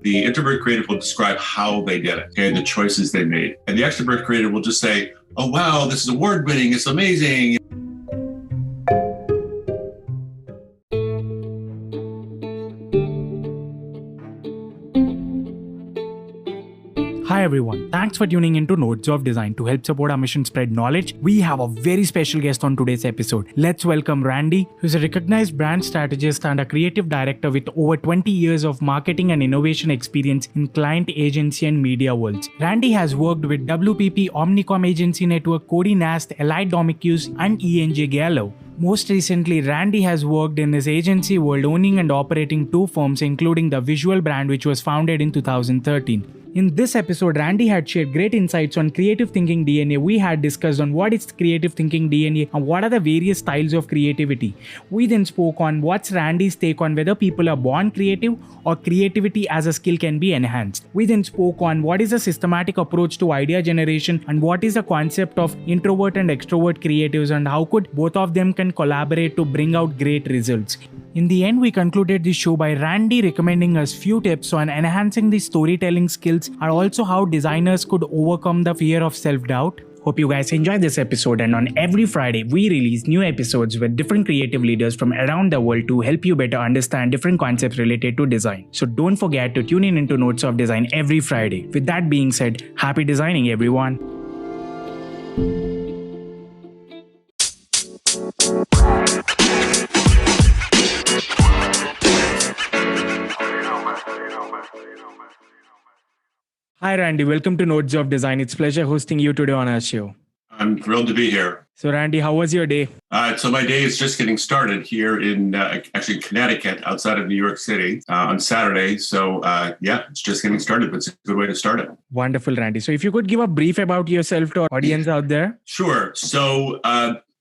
The introvert creative will describe how they did it, okay, the choices they made. And the extrovert creative will just say, oh, wow, this is award-winning, it's amazing. Hi everyone, thanks for tuning into Nodes of Design. To help support our mission spread knowledge, we have a very special guest on today's episode. Let's welcome Randy, who's a recognized brand strategist and a creative director with over 20 years of marketing and innovation experience in client agency and media worlds. Randy has worked with WPP, Omnicom Agency Network, Conde Nast, Domecq, and E&J Gallo. Most recently, Randy has worked in his agency world owning and operating two firms, including the Visual brand, which was founded in 2013. In this episode, Randy had shared great insights on creative thinking DNA. We had discussed on what is creative thinking DNA and what are the various styles of creativity. We then spoke on what's Randy's take on whether people are born creative or creativity as a skill can be enhanced. We then spoke on what is a systematic approach to idea generation and what is the concept of introvert and extrovert creatives and how could both of them can collaborate to bring out great results. In the end, we concluded this show by Randy recommending us few tips on enhancing the storytelling skills and also how designers could overcome the fear of self-doubt. Hope you guys enjoyed this episode, and on every Friday, we release new episodes with different creative leaders from around the world to help you better understand different concepts related to design. So don't forget to tune in into Notes of Design every Friday. With that being said, happy designing everyone. Hi Randy, welcome to Nodes of Design. It's a pleasure hosting you today on our show. I'm thrilled to be here. So Randy, how was your day? So my day is just getting started here in actually Connecticut, outside of New York City on Saturday. So it's just getting started, but it's a good way to start it. Wonderful, Randy. So if you could give a brief about yourself to our audience out there. Sure. So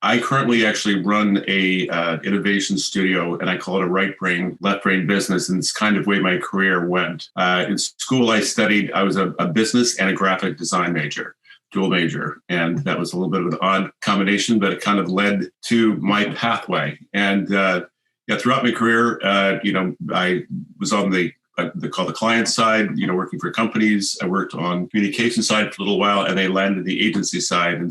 I currently actually run a innovation studio, and I call it a right brain, left brain business. And it's kind of the way my career went. In school, I was a business and a graphic design major, dual major. And that was a little bit of an odd combination, but it kind of led to my pathway. And throughout my career, I was on the client side, working for companies. I worked on communication side for a little while, and I landed the agency side and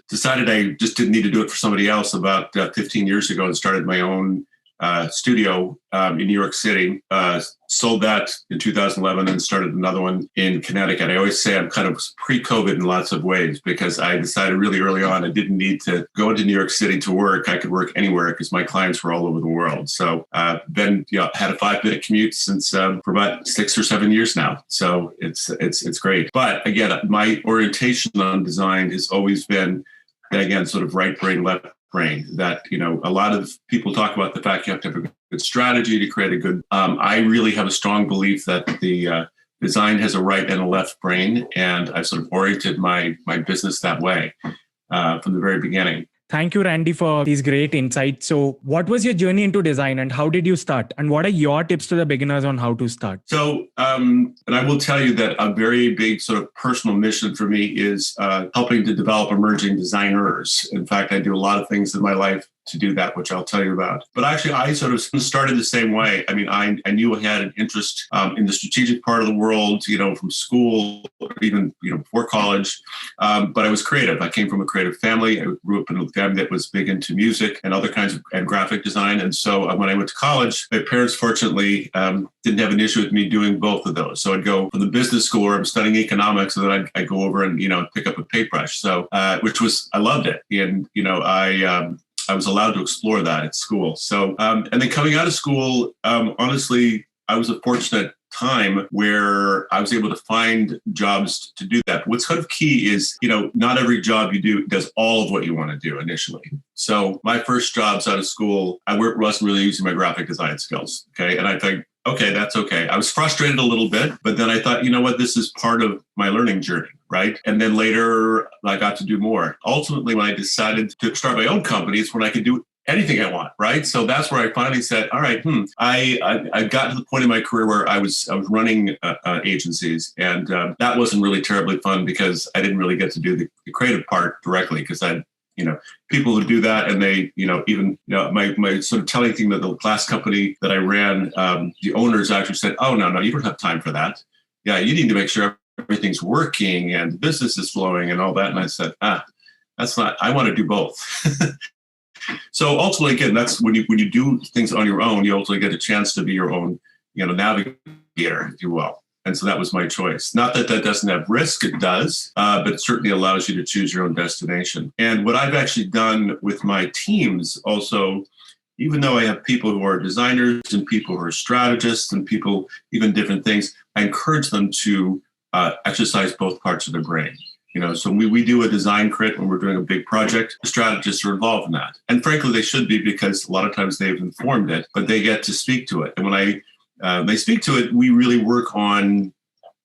decided I just didn't need to do it for somebody else about 15 years ago and started my own studio in New York City. Sold that in 2011 and started another one in Connecticut. I always say I'm kind of pre-COVID in lots of ways because I decided really early on I didn't need to go into New York City to work. I could work anywhere because my clients were all over the world. So had a 5-minute commute since for about 6 or 7 years now. So it's great. But again, my orientation on design has always been, again, sort of right brain, left brain. That, a lot of people talk about the fact you have to have a good strategy to create a good, I really have a strong belief that the design has a right and a left brain. And I've sort of oriented my business that way from the very beginning. Thank you, Randy, for these great insights. So what was your journey into design and how did you start? And what are your tips to the beginners on how to start? So, and I will tell you that a very big sort of personal mission for me is helping to develop emerging designers. In fact, I do a lot of things in my life to do that, which I'll tell you about. But actually, I sort of started the same way. I mean, I knew I had an interest in the strategic part of the world, from school, or even, before college. But I was creative. I came from a creative family. I grew up in a family that was big into music and other kinds of and graphic design. And so when I went to college, my parents, fortunately, didn't have an issue with me doing both of those. So I'd go from the business school where I'm studying economics, and then I'd go over and, pick up a paintbrush. So, I loved it. And, I was allowed to explore that at school. So, and then coming out of school, honestly, I was a fortunate time where I was able to find jobs to do that. What's kind of key is, not every job you do does all of what you want to do initially. So my first jobs out of school, I wasn't really using my graphic design skills. Okay. And I think, okay, that's okay. I was frustrated a little bit, but then I thought, this is part of my learning journey, right? And then later I got to do more. Ultimately, when I decided to start my own company, it's when I could do anything I want, right? So that's where I finally said, all right, I got to the point in my career where I was running agencies, and that wasn't really terribly fun because I didn't really get to do the creative part directly because I'd people who do that, and they, even my sort of telling thing that the last company that I ran, the owners actually said, "Oh, no, you don't have time for that. Yeah, you need to make sure everything's working and business is flowing and all that." And I said, that's not. I want to do both. So ultimately, again, that's when you do things on your own, you ultimately get a chance to be your own, navigator, if you will. And so that was my choice. Not that doesn't have risk, it does, but it certainly allows you to choose your own destination. And what I've actually done with my teams also, even though I have people who are designers and people who are strategists and people, even different things, I encourage them to exercise both parts of their brain. So we do a design crit when we're doing a big project. The strategists are involved in that. And frankly, they should be, because a lot of times they've informed it, but they get to speak to it. And when they speak to it, we really work on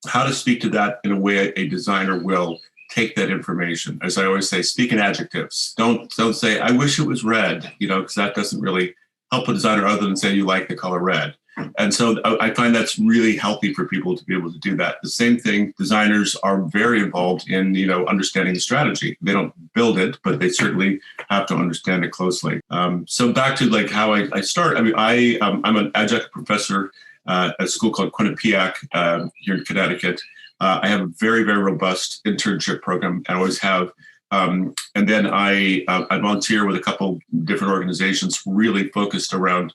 how to speak to that in a way a designer will take that information. As I always say, speak in adjectives. Don't say, "I wish it was red," because that doesn't really help a designer other than say you like the color red. And so I find that's really healthy for people to be able to do that. The same thing, designers are very involved in, understanding the strategy. They don't build it, but they certainly have to understand it closely. So back to how I start. I'm an adjunct professor at a school called Conde Nast here in Connecticut. I have a very, very robust internship program. I always have. And then I volunteer with a couple different organizations really focused around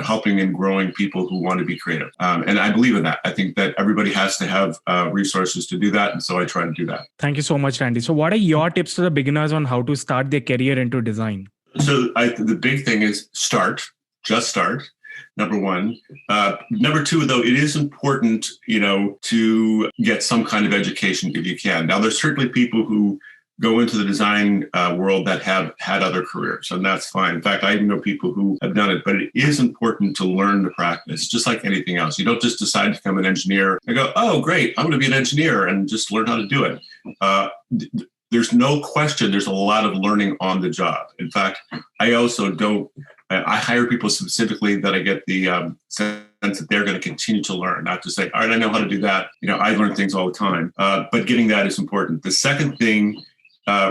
helping and growing people who want to be creative. And I believe in that. I think that everybody has to have resources to do that. And so I try to do that. Thank you so much, Randy. So what are your tips to the beginners on how to start their career into design? So the big thing is just start. Number one. Number two, though, it is important, to get some kind of education if you can. Now, there's certainly people who go into the design world that have had other careers, and that's fine. In fact, I even know people who have done it, but it is important to learn the practice, just like anything else. You don't just decide to become an engineer and go, "Oh, great, I'm going to be an engineer," and just learn how to do it. There's no question there's a lot of learning on the job. In fact, I also I hire people specifically that I get the sense that they're going to continue to learn, not to say, "All right, I know how to do that. I learn things all the time." But getting that is important. The second thing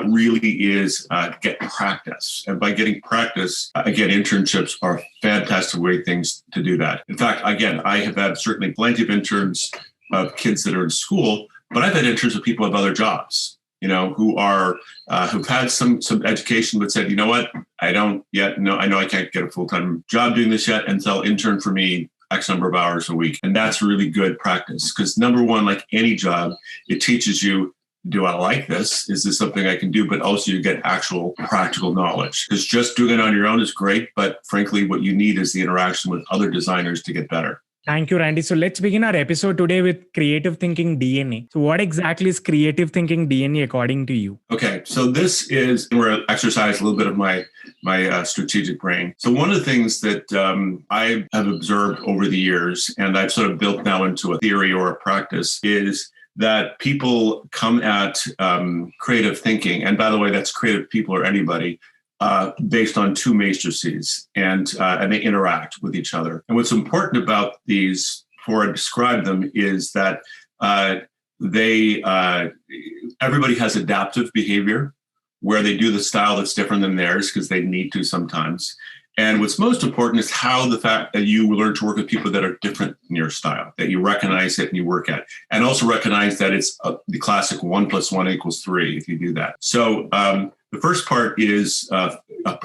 really is get practice. And by getting practice, again, internships are a fantastic things to do that. In fact, again, I have had certainly plenty of interns of kids that are in school, but I've had interns of people who have other jobs, who are who've had some education but said, "You know what, I don't yet know. I know I can't get a full-time job doing this yet, and so intern for me X number of hours a week." And that's really good practice, because number one, like any job, it teaches you, do I like this? Is this something I can do? But also you get actual practical knowledge, because just doing it on your own is great. But frankly, what you need is the interaction with other designers to get better. Thank you, Randy. So let's begin our episode today with creative thinking DNA. So what exactly is creative thinking DNA according to you? Okay, so this is where I exercise a little bit of my strategic brain. So one of the things that I have observed over the years, and I've sort of built now into a theory or a practice, is that people come at creative thinking, and by the way, that's creative people or anybody, based on two matrices, and they interact with each other. And what's important about these, before I describe them, is that everybody has adaptive behavior, where they do the style that's different than theirs because they need to sometimes. And what's most important is how the fact that you learn to work with people that are different in your style, that you recognize it and you work at, and also recognize that it's the classic 1 + 1 = 3 if you do that. So the first part is the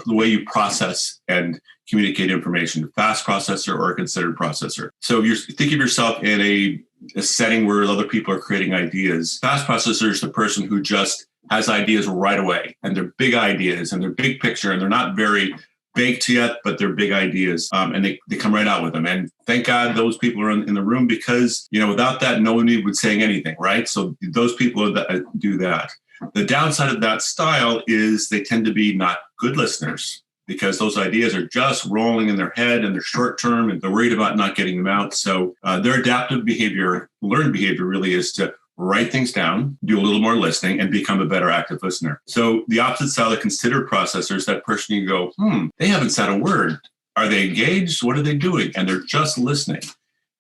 way you process and communicate information, fast processor or a considered processor. So if you think of yourself in a setting where other people are creating ideas, fast processor is the person who just has ideas right away, and they're big ideas and they're big picture, and they're not very baked yet, but they're big ideas, and they come right out with them. And thank God those people are in the room, because without that, no one would say anything, right? So those people do that. The downside of that style is they tend to be not good listeners, because those ideas are just rolling in their head and they're short term, and they're worried about not getting them out. So their adaptive behavior, learned behavior, really is to write things down, do a little more listening, and become a better active listener. So the opposite style, the considered processor, is that person you go, they haven't said a word. Are they engaged? What are they doing? And they're just listening.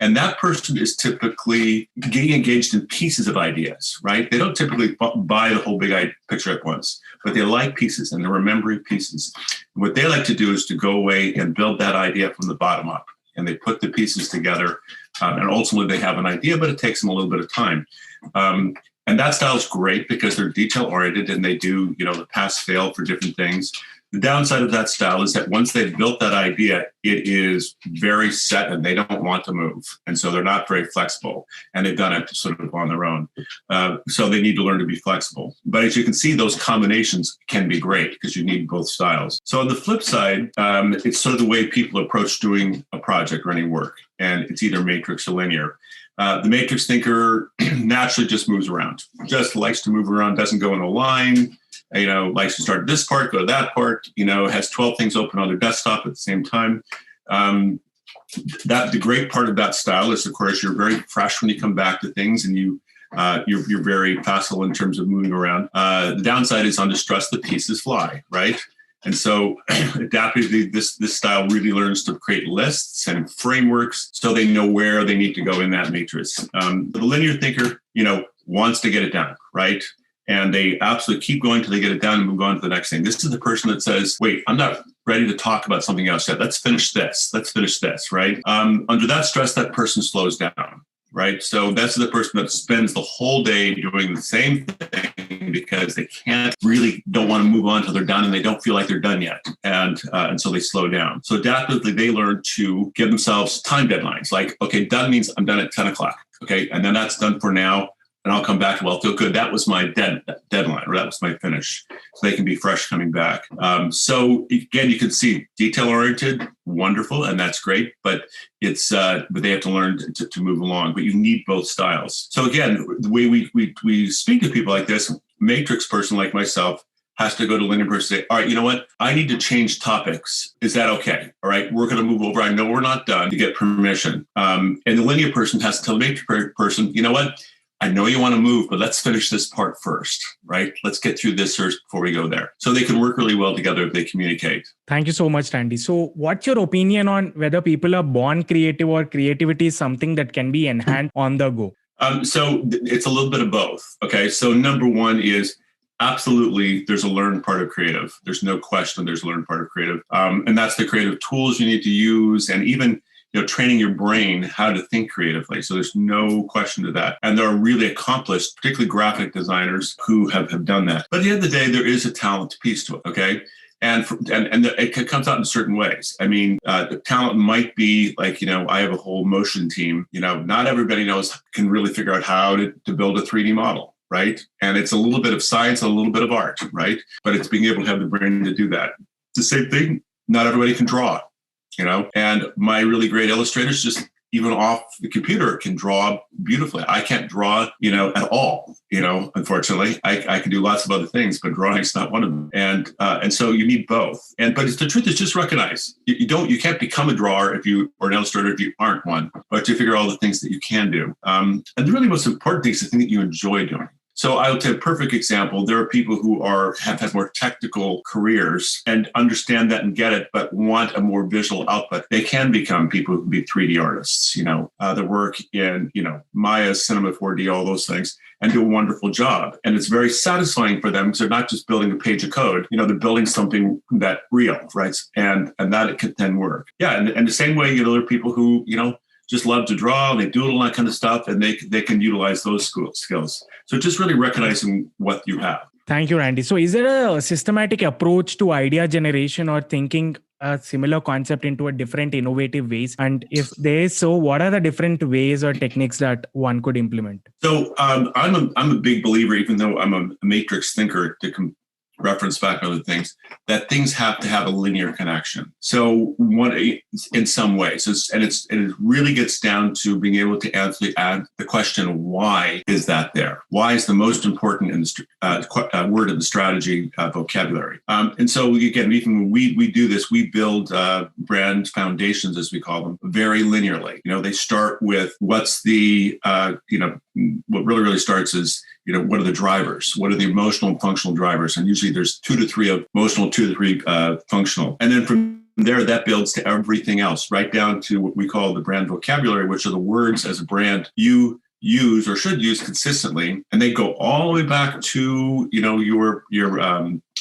And that person is typically getting engaged in pieces of ideas, right? They don't typically buy the whole big picture at once, but they like pieces and they're remembering pieces. And what they like to do is to go away and build that idea from the bottom up. And they put the pieces together, and ultimately they have an idea, but it takes them a little bit of time. And that style is great because they're detail-oriented and they do, the pass-fail for different things. The downside of that style is that once they've built that idea, it is very set and they don't want to move. And so they're not very flexible and they've done it sort of on their own. So they need to learn to be flexible. But as you can see, those combinations can be great because you need both styles. So on the flip side, it's sort of the way people approach doing a project or any work. And it's either matrix or linear. The matrix thinker naturally just moves around, just likes to move around, doesn't go in a line, likes to start this part, go to that part, has 12 things open on their desktop at the same time. The great part of that style is, of course, you're very fresh when you come back to things and you're very facile in terms of moving around. The downside is under stress, the pieces fly, right? And so adaptively, this style really learns to create lists and frameworks so they know where they need to go in that matrix. The linear thinker, wants to get it done, right? And they absolutely keep going till they get it done and move on to the next thing. This is the person that says, wait, I'm not ready to talk about something else yet. Let's finish this, right? Under that stress, that person slows down, right? So that's the person that spends the whole day doing the same thing because they don't want to move on till they're done and they don't feel like they're done yet. And so they slow down. So adaptively, they learn to give themselves time deadlines. Like, okay, done means I'm done at 10 o'clock. Okay. And then that's done for now. And I'll come back to, well, feel good. That was my deadline, or that was my finish. So they can be fresh coming back. So again, you can see detail-oriented, wonderful, and that's great. But but they have to learn to move along. But you need both styles. So again, the way we speak to people like this, matrix person like myself has to go to linear person and say, all right, you know what? I need to change topics. Is that okay? All right, we're going to move over. I know we're not done, to get permission. And the linear person has to tell the matrix person, you know what? I know you want to move, but let's finish this part first, right? Let's get through this first before we go there. So they can work really well together if they communicate. Thank you so much, Randy. So what's your opinion on whether people are born creative or creativity is something that can be enhanced on the go? So it's a little bit of both. Okay. So number one is absolutely there's a learned part of creative. There's no question there's a learned part of creative. And that's the creative tools you need to use and even training your brain how to think creatively. So there's no question to that. And there are really accomplished, particularly graphic designers who have done that. But at the end of the day, there is a talent piece to it, okay? And it comes out in certain ways. I mean, the talent might be like, I have a whole motion team. Not everybody can really figure out how to build a 3D model, right? And it's a little bit of science, a little bit of art, right? But it's being able to have the brain to do that. It's the same thing. Not everybody can draw. And my really great illustrators just even off the computer can draw beautifully. I can't draw, at all, unfortunately. I can do lots of other things, but drawing's not one of them. And so you need both. But the truth is just recognize you can't become a drawer or an illustrator if you aren't one, but you figure all the things that you can do. And the really most important thing is the thing that you enjoy doing. So I would say a perfect example, there are people who have had more technical careers and understand that and get it, but want a more visual output. They can become people who can be 3D artists, that work in, Maya, Cinema 4D, all those things, and do a wonderful job. And it's very satisfying for them because they're not just building a page of code, they're building something that real, right? And that it can then work. Yeah, and the same way, there are people who, just love to draw, and they doodle and that kind of stuff, and they can utilize those skills. So just really recognizing what you have. Thank you, Randy. So is there a systematic approach to idea generation or thinking a similar concept into a different innovative ways? And if there is so, what are the different ways or techniques that one could implement? So I'm a big believer, even though I'm a matrix thinker, to reference back to other things, that things have to have a linear connection. So in some ways, it really gets down to being able to answer the question, why is that there? Why is the most important word in the strategy vocabulary? And so again, even when we do this, we build brand foundations, as we call them, very linearly. They start with what's the, what really starts is, what are the drivers? What are the emotional and functional drivers? And usually there's 2 to 3 of emotional, 2 to 3 functional. And then from there, that builds to everything else, right down to what we call the brand vocabulary, which are the words as a brand you use or should use consistently. And they go all the way back to,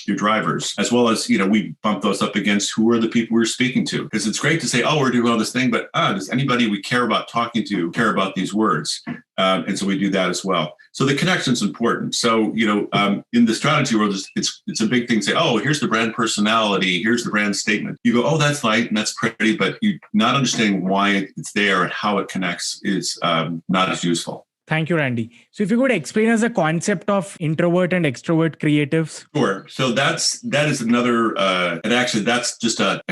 your drivers, as well as, we bump those up against who are the people we're speaking to. Because it's great to say, oh, we're doing all this thing, but does anybody we care about talking to care about these words? And so we do that as well. So the connection is important. So, in the strategy world, it's a big thing to say, oh, here's the brand personality, here's the brand statement. You go, oh, that's light and that's pretty, but you not understanding why it's there and how it connects is not as useful. Thank you, Randy. So if you could explain us the concept of introvert and extrovert creatives. Sure. So that is another, and actually that's just a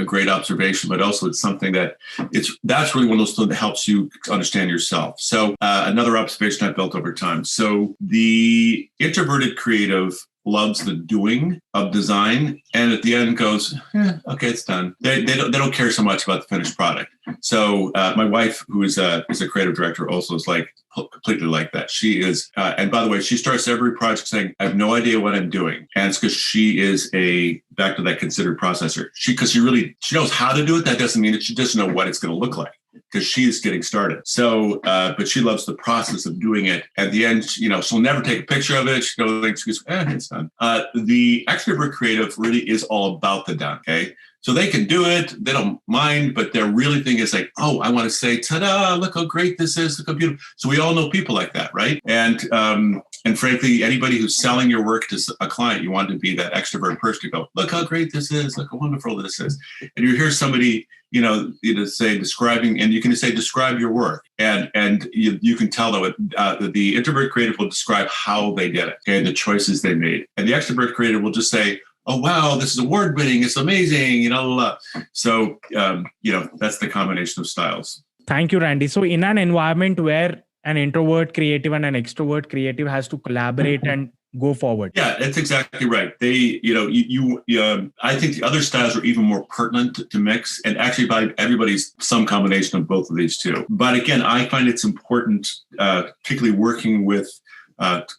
great observation, but also it's something that's really one of those things that helps you understand yourself. So another observation I've built over time. So the introverted creative loves the doing of design, and at the end goes, okay, it's done. They don't care so much about the finished product. So my wife, who is a creative director, also is like completely like that. She is, and by the way, she starts every project saying, I have no idea what I'm doing. And it's because she is back to that considered processor. She knows how to do it. That doesn't mean that she doesn't know what it's going to look like, because she's getting started. So, but she loves the process of doing it. At the end, she'll never take a picture of it. She goes, it's done. The extrovert creative really is all about the done. Okay. So they can do it. They don't mind, but their really thing is like, oh, I want to say, ta-da, look how great this is. Look how beautiful. So we all know people like that, right? And frankly, anybody who's selling your work to a client, you want to be that extrovert person to go, look how great this is. Look how wonderful this is. And you hear somebody, say describing, and you can say, describe your work. And you can tell that the introvert creative will describe how they did it, okay, the choices they made. And the extrovert creative will just say, oh, wow, this is award winning. It's amazing. So, that's the combination of styles. Thank you, Randy. So in an environment where an introvert creative and an extrovert creative has to collaborate and go forward. Yeah, that's exactly right. I think the other styles are even more pertinent to mix, and actually by everybody's some combination of both of these two. But again, I find it's important, particularly working with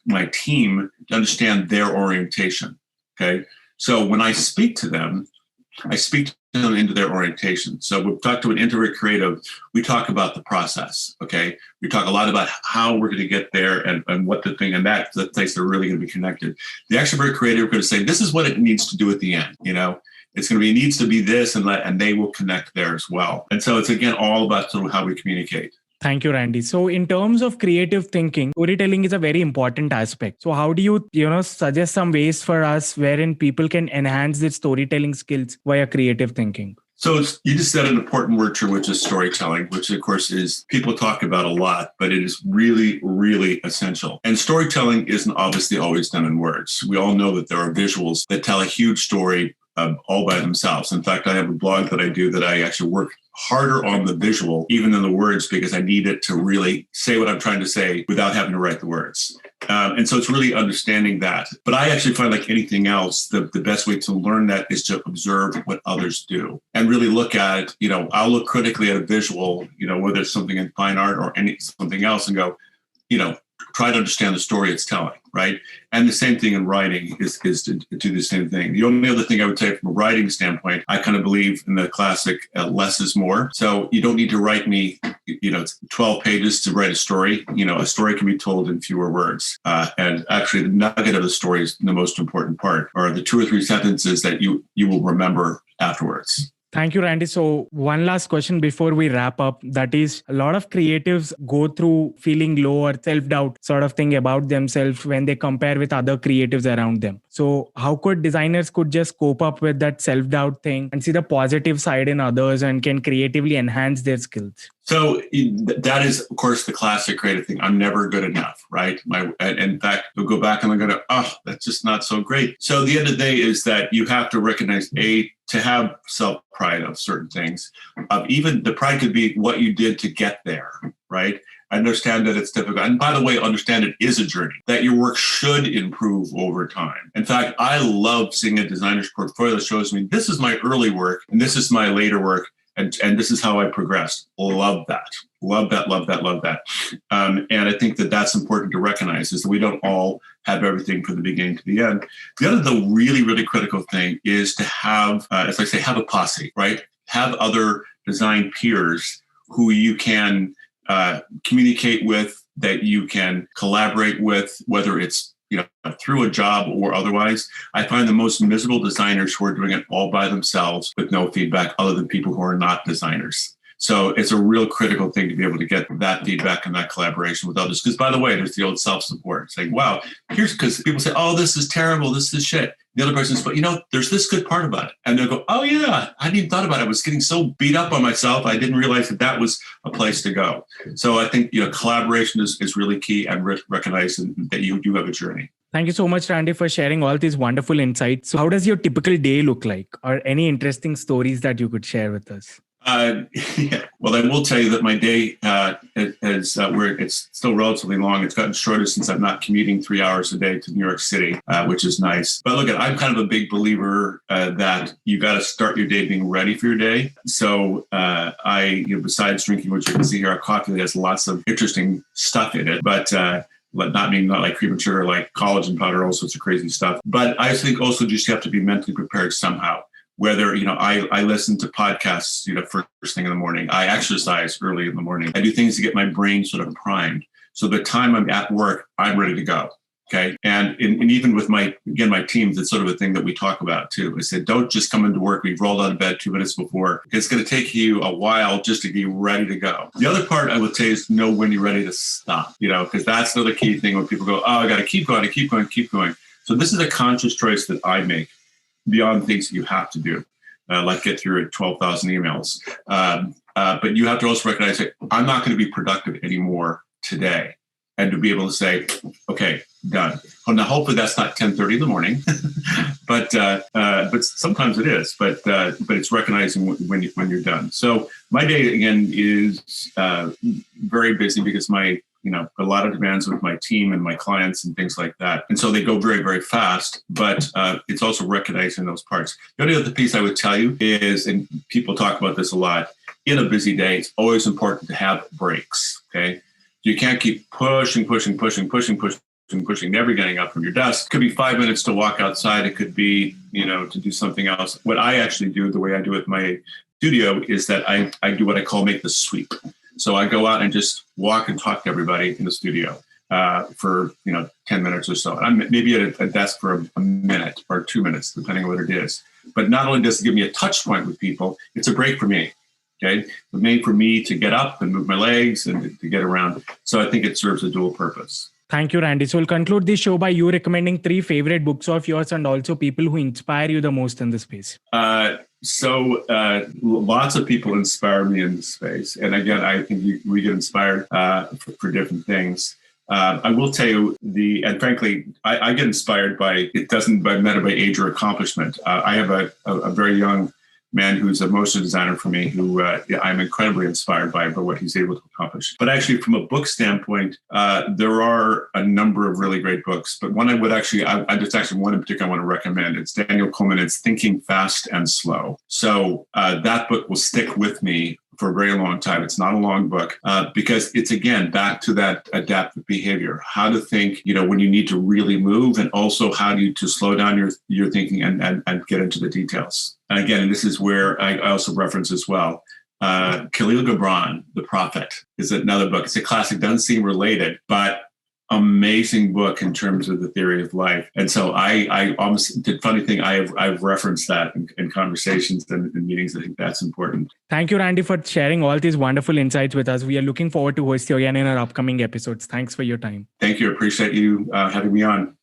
my team, to understand their orientation. Okay. So when I speak to them, I speak to them into their orientation. So we've talked to an introvert creative, we talk about the process, okay? We talk a lot about how we're going to get there and what the thing, and that's the place they're really going to be connected. The extrovert creative are going to say, this is what it needs to do at the end, It's going to be, it needs to be this, and they will connect there as well. And so it's, again, all about sort of how we communicate. Thank you, Randy. So in terms of creative thinking, storytelling is a very important aspect. So how do you, suggest some ways for us wherein people can enhance their storytelling skills via creative thinking? So you just said an important word, which is storytelling, which of course is people talk about a lot, but it is really, really essential. And storytelling isn't obviously always done in words. We all know that there are visuals that tell a huge story all by themselves. In fact, I have a blog that I do that I actually work harder on the visual, even than the words, because I need it to really say what I'm trying to say without having to write the words. And so it's really understanding that. But I actually find, like anything else, the best way to learn that is to observe what others do and really look at it. I'll look critically at a visual, whether it's something in fine art or something else, and go, try to understand the story it's telling, right? And the same thing in writing is to do the same thing. The only other thing I would say from a writing standpoint, I kind of believe in the classic less is more. So you don't need to write me, 12 pages to write a story. A story can be told in fewer words. And actually the nugget of the story is the most important part, or the 2 or 3 sentences that you will remember afterwards. Thank you, Randy. So one last question before we wrap up. That is, a lot of creatives go through feeling low or self-doubt sort of thing about themselves when they compare with other creatives around them. So how could designers just cope up with that self-doubt thing and see the positive side in others and can creatively enhance their skills? So that is, of course, the classic creative thing. I'm never good enough, right? In fact, you'll go back and they're going to, that's just not so great. So the end of the day is that you have to recognize, to have self-pride of certain things. Even the pride could be what you did to get there, right? Understand that it's difficult. And by the way, understand it is a journey, that your work should improve over time. In fact, I love seeing a designer's portfolio that shows me this is my early work and this is my later work. And this is how I progressed. Love that. Love that. And I think that that's important to recognize, is that we don't all have everything from the beginning to the end. The really, really critical thing is to have, as I say, have a posse, right? Have other design peers who you can communicate with, that you can collaborate with, whether it's through a job or otherwise. I find the most miserable designers who are doing it all by themselves with no feedback other than people who are not designers. So it's a real critical thing to be able to get that feedback and that collaboration with others. Because by the way, there's the old self-support saying, wow, because people say, oh, this is terrible, this is shit. The other person says, but there's this good part about it. And they'll go, oh yeah, I hadn't even thought about it. I was getting so beat up on myself. I didn't realize that was a place to go. So I think, collaboration is really key, and recognizing that you do have a journey. Thank you so much, Randy, for sharing all these wonderful insights. So how does your typical day look like, or any interesting stories that you could share with us? Yeah. Well, I will tell you that my day is where it's still relatively long. It's gotten shorter since I'm not commuting 3 hours a day to New York City, which is nice. But look, I'm kind of a big believer that you got to start your day being ready for your day. So besides drinking, which you can see here, our coffee has lots of interesting stuff in it, but not like cream and sugar, like collagen powder, all sorts of crazy stuff. But I think also just you have to be mentally prepared somehow. Whether, I listen to podcasts, first thing in the morning. I exercise early in the morning. I do things to get my brain sort of primed. So the time I'm at work, I'm ready to go. Okay. And even with my teams, it's sort of a thing that we talk about too. I said, don't just come into work. We've rolled out of bed 2 minutes before. It's going to take you a while just to get ready to go. The other part I would say is know when you're ready to stop, because that's another key thing when people go, oh, I got to keep going. So this is a conscious choice that I make, beyond things that you have to do, like get through 12,000 emails. But you have to also recognize that I'm not going to be productive anymore today. And to be able to say, okay, done. Well, now, hopefully that's not 10:30 in the morning, but sometimes it is. But it's recognizing when you're done. So my day, again, is very busy because a lot of demands with my team and my clients and things like that. And so they go very, very fast, but it's also recognizing those parts. The only other piece I would tell you is, and people talk about this a lot, in a busy day, it's always important to have breaks, okay? You can't keep pushing, never getting up from your desk. It could be 5 minutes to walk outside. It could be, to do something else. What I actually do, the way I do it in my studio, is that I do what I call make the sweep. So I go out and just walk and talk to everybody in the studio for 10 minutes or so. I'm maybe at a desk for a minute or 2 minutes, depending on what it is. But not only does it give me a touch point with people, it's a break for me. Okay, it's made for me to get up and move my legs and to get around. So I think it serves a dual purpose. Thank you, Randy. So we'll conclude this show by you recommending 3 favorite books of yours and also people who inspire you the most in this space. So lots of people inspire me in this space. And again, I think we get inspired for different things. I will tell you and frankly, I get inspired by, it doesn't matter by age or accomplishment. I have a very young man who's a motion designer for me, who I'm incredibly inspired by what he's able to accomplish. But actually, from a book standpoint, there are a number of really great books. But one there's actually one in particular I want to recommend. It's Daniel Coleman. It's Thinking Fast and Slow. So that book will stick with me for a very long time. It's not a long book because it's, again, back to that adaptive behavior, how to think, when you need to really move, and also how to slow down your thinking and get into the details. And again, this is where I also reference as well. Khalil Gibran, The Prophet, is another book. It's a classic, doesn't seem related, but amazing book in terms of the theory of life. And so I almost, the funny thing, I've referenced that in conversations and in meetings. I think that's important. Thank you, Randy, for sharing all these wonderful insights with us. We are looking forward to host you again in our upcoming episodes. Thanks for your time. Thank you. I appreciate you having me on.